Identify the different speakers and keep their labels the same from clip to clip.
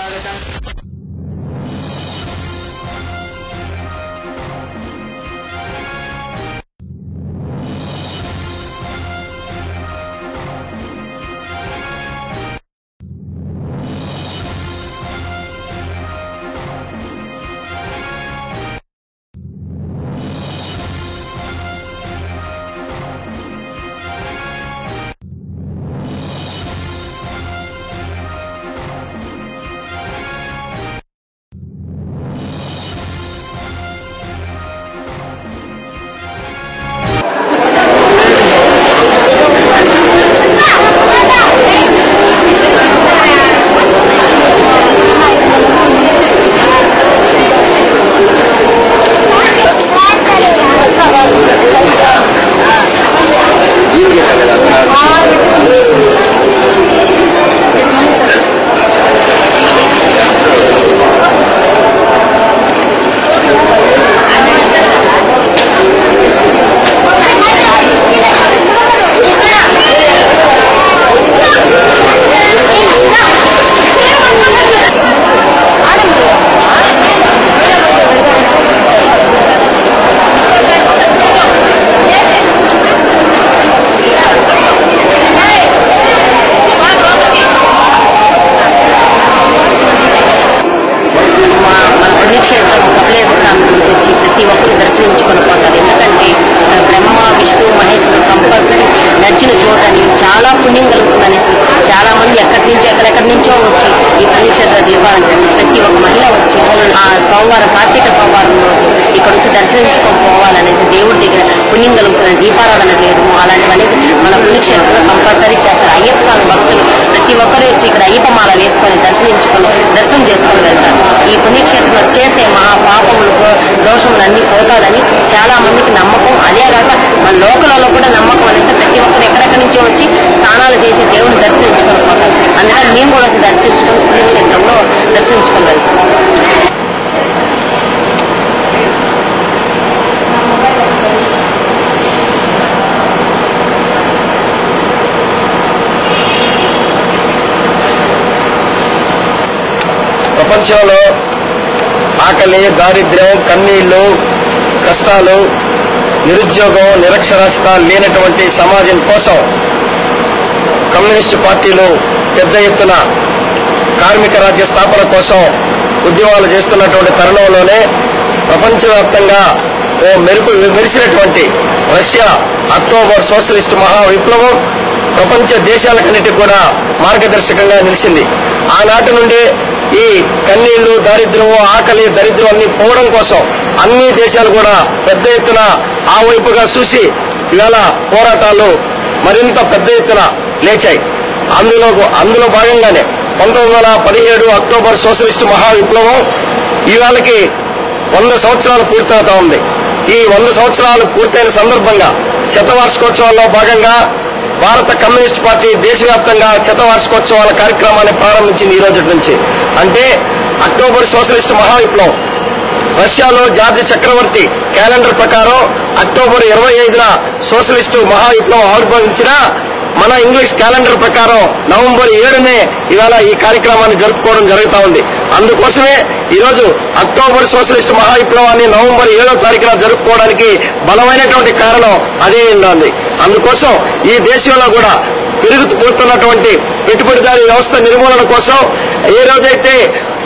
Speaker 1: స్వాగతం. చాలా పుణ్యం కలుగుతుందనేసి చాలా మంది ఎక్కడి నుంచో వచ్చి ఈ పుణ్యక్షేత్ర దీపాలను ప్రతి ఒక్క మహిళ వచ్చి ఆ సోమవారం కార్తీక సోమవారం రోజు ఇక్కడ వచ్చి దర్శించుకొని పోవాలనేది దేవుడి దగ్గర పుణ్యం కలుగుతుంది. దీపారాధన చేయడం అలాంటివన్నీ మన పుణ్యక్షేత్రంలో కంపల్సరీ చేస్తారు. అయ్యప్ప స్వామి భక్తులు ప్రతి ఒక్కరు వచ్చి ఇక్కడ అయ్యప్ప మాల వేసుకొని దర్శనం చేసుకొని వెళ్తారు. ఈ పుణ్యక్షేత్రంలో చేసే మహా పాపములు దోషములు అన్ని పోతాదని చాలా మందికి నమ్మకం. అదేగాక మన లోకలలో కూడా నమ్మకం అనేసి ప్రతి ఒక్కరు ఎక్కడెక్కడి నుంచో వచ్చి స్నానాలు చేసి దేవుడిని దర్శించుకొని పోతారు. అందుకని మేము కూడా వచ్చి దర్శించుకొని పుణ్యక్షేత్రంలో దర్శించుకొని వెళ్తాం.
Speaker 2: ప్రపంచంలో ఆకలి, దారిద్ర్యం, కన్నీళ్లు, కష్టాలు, నిరుద్యోగం, నిరక్షరాస్యత లేనటువంటి సమాజం కోసం కమ్యూనిస్టు పార్టీలు పెద్ద ఎత్తున కార్మిక రాజ్య స్థాపన కోసం ఉద్యమాలు చేస్తున్నటువంటి తరుణంలోనే ప్రపంచవ్యాప్తంగా ఓ మెరిసినటువంటి రష్యా అక్టోబర్ సోషలిస్టు మహా విప్లవం ప్రపంచ దేశాలకన్నిటికీ కూడా మార్గదర్శకంగా నిలిచింది. ఆనాటి నుండి ఈ కన్నీళ్లు, దారిద్ర్యము, ఆకలి, దరిద్రం అన్ని పోవడం కోసం అన్ని దేశాలు కూడా పెద్ద ఎత్తున ఆ వైపుగా చూసి ఇవాళ పోరాటాలు మరింత పెద్ద ఎత్తున లేచాయి. అందులో భాగంగానే 1917 అక్టోబర్ సోషలిస్టు మహా విప్లవం ఇవాళకి 100 సంవత్సరాలు పూర్తవుతా ఉంది. ఈ 100 సంవత్సరాలు పూర్తయిన సందర్భంగా శతవార్షికోత్సవాల్లో భాగంగా భారత కమ్యూనిస్ట్ పార్టీ దేశవ్యాప్తంగా శతవార్షికోత్సవాల కార్యక్రమాన్ని ప్రారంభించింది ఈ రోజు నుంచి. అంటే అక్టోబర్ సోషలిస్టు మహా విప్లవం రష్యాలో జార్జ్ చక్రవర్తి క్యాలెండర్ ప్రకారం అక్టోబర్ 25న సోషలిస్టు మహా విప్లవం ఆవిర్భవించిన మన ఇంగ్లీష్ క్యాలెండర్ ప్రకారం నవంబర్ 7నే ఇవాళ ఈ కార్యక్రమాన్ని జరుపుకోవడం జరుగుతా ఉంది. అందుకోసమే ఈరోజు అక్టోబర్ సోషలిస్టు మహా విప్లవాన్ని నవంబర్ 7వ తారీఖున జరుపుకోవడానికి బలమైనటువంటి కారణం అదే ఉంది. అందుకోసం ఈ దేశంలో కూడా పెరుగుతున్నటువంటి పెట్టుబడిదారీ వ్యవస్థ నిర్మూలన కోసం ఏ రోజైతే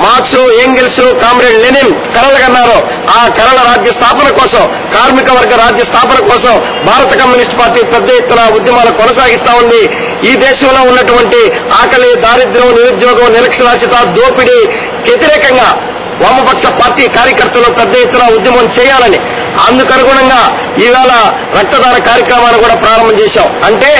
Speaker 2: మార్క్స్, ఎంగిల్స్, కామ్రేడ్ లెనిన్ కలలు కన్నారో ఆ కలల రాజ్య స్థాపన కోసం, కార్మిక వర్గ రాజ్య స్థాపన కోసం భారత కమ్యూనిస్ట్ పార్టీ పెద్ద ఎత్తున ఉద్యమాలు కొనసాగిస్తా ఉంది. ఈ దేశంలో ఉన్నటువంటి ఆకలి, దారిద్ర్యం, నిరుద్యోగం, నిరక్షరాస్యత, దోపిడీ వ్యతిరేకంగా వామపక్ష పార్టీ కార్యకర్తలు పెద్ద ఎత్తున ఉద్యమం చేయాలని అందుకనుగుణంగా ఈవేళ రక్తదాన కార్యక్రమాన్ని కూడా ప్రారంభం చేశాం. అంటే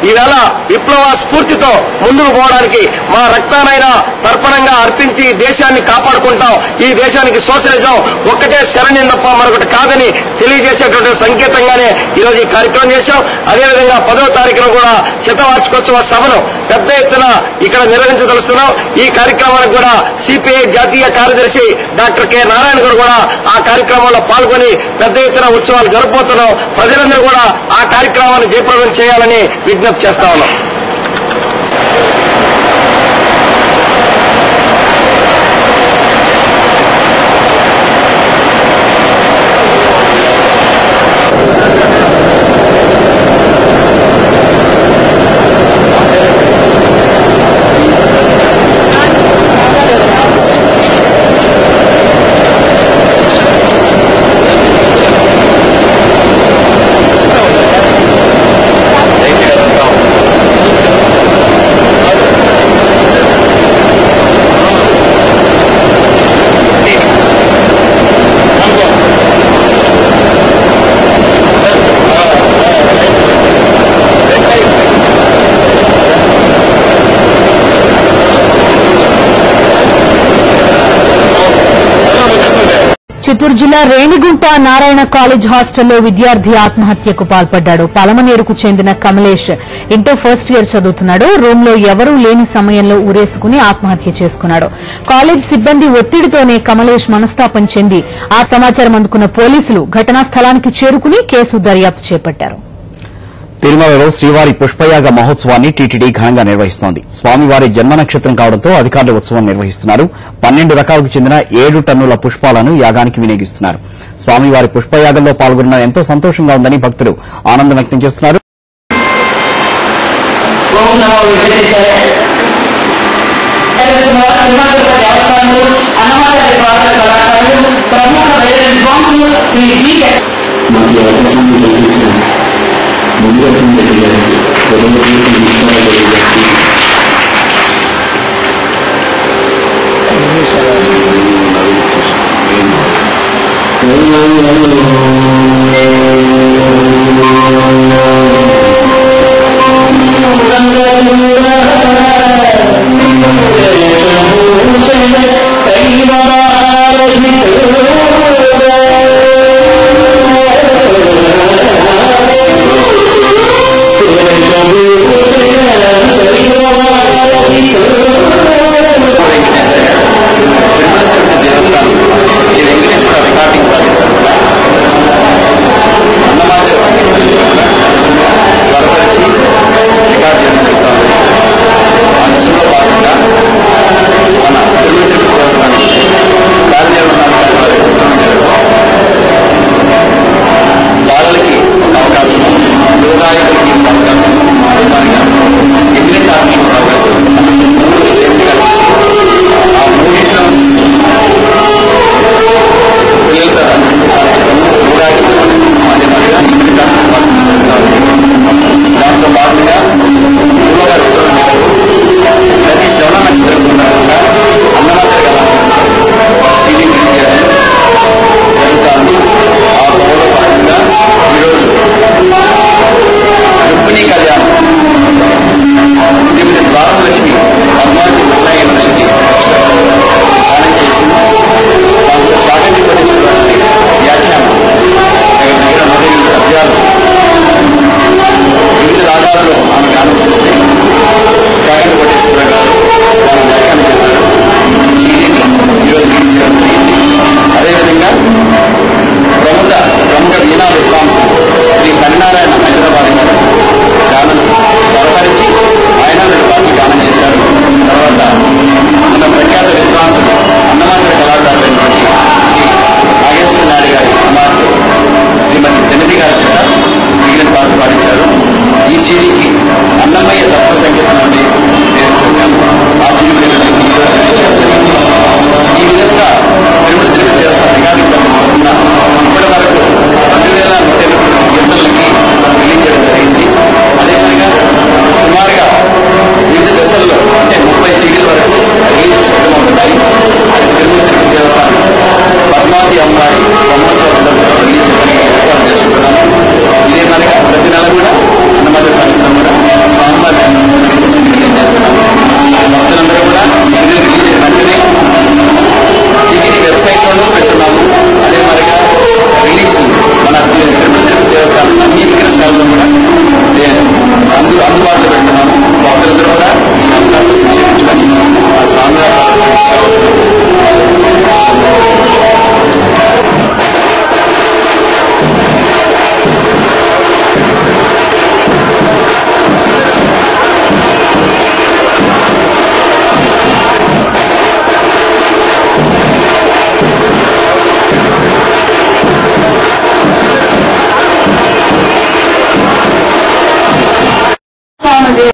Speaker 2: ఈవేళ విప్లవ స్ఫూర్తితో ముందుకు పోవడానికి మా రక్తానైనా తర్పణంగా అర్పించి దేశాన్ని కాపాడుకుంటాం. ఈ దేశానికి సోషలిజం ఒక్కటే శరణ్యం తప్ప మరొకటి కాదని తెలియజేసేటువంటి సంకేతంగానే ఈరోజు ఈ కార్యక్రమం చేశాం. అదేవిధంగా 10వ తారీఖున కూడా శతవార్షికోత్సవ సభను పెద్ద ఎత్తున ఇక్కడ నిర్వహించదలుస్తున్నాం. ఈ కార్యక్రమానికి కూడా సిపిఐ జాతీయ కార్యదర్శి డాక్టర్ కె నారాయణ గారు కూడా ఆ కార్యక్రమంలో పాల్గొని పెద్ద ఎత్తున ఉత్సవాలు జరుపుతున్నాం. ప్రజలందరూ కూడా ఆ కార్యక్రమాన్ని జయప్రదం చేయాలని విజ్ఞప్తి చేస్తా ఉన్నాం.
Speaker 3: చిత్తూరు జిల్లా రేణిగుంట నారాయణ కాలేజ్ హాస్టల్లో విద్యార్థి ఆత్మహత్యకు పాల్పడ్డాడు. పలమనేరుకు చెందిన కమలేష్ ఇంటర్ ఫస్ట్ ఇయర్ చదువుతున్నాడు. రూమ్ లో ఎవరూ లేని సమయంలో ఉరేసుకుని ఆత్మహత్య చేసుకున్నాడు. కాలేజ్ సిబ్బంది ఒత్తిడితోనే కమలేష్ మనస్తాపం చెంది ఆ సమాచారం అందుకున్న పోలీసులు ఘటనా స్థలానికి చేరుకుని కేసు దర్యాప్తు చేపట్టారు.
Speaker 4: తిరుమలలో శ్రీవారి పుష్పయాగ మహోత్సవాన్ని టీటీడీ ఘనంగా నిర్వహిస్తోంది. స్వామివారి జన్మ నక్షత్రం కావడంతో అధికారులు ఉత్సవం నిర్వహిస్తున్నారు. 12 రకాలకు చెందిన 7 టన్నుల పుష్పాలను యాగానికి వినియోగిస్తున్నారు. స్వామివారి పుష్పయాగంలో పాల్గొన్న ఎంతో సంతోషంగా ఉందని భక్తులు ఆనందం వ్యక్తం చేస్తున్నారు.
Speaker 2: ఈ సిడీకి అన్నమయ్య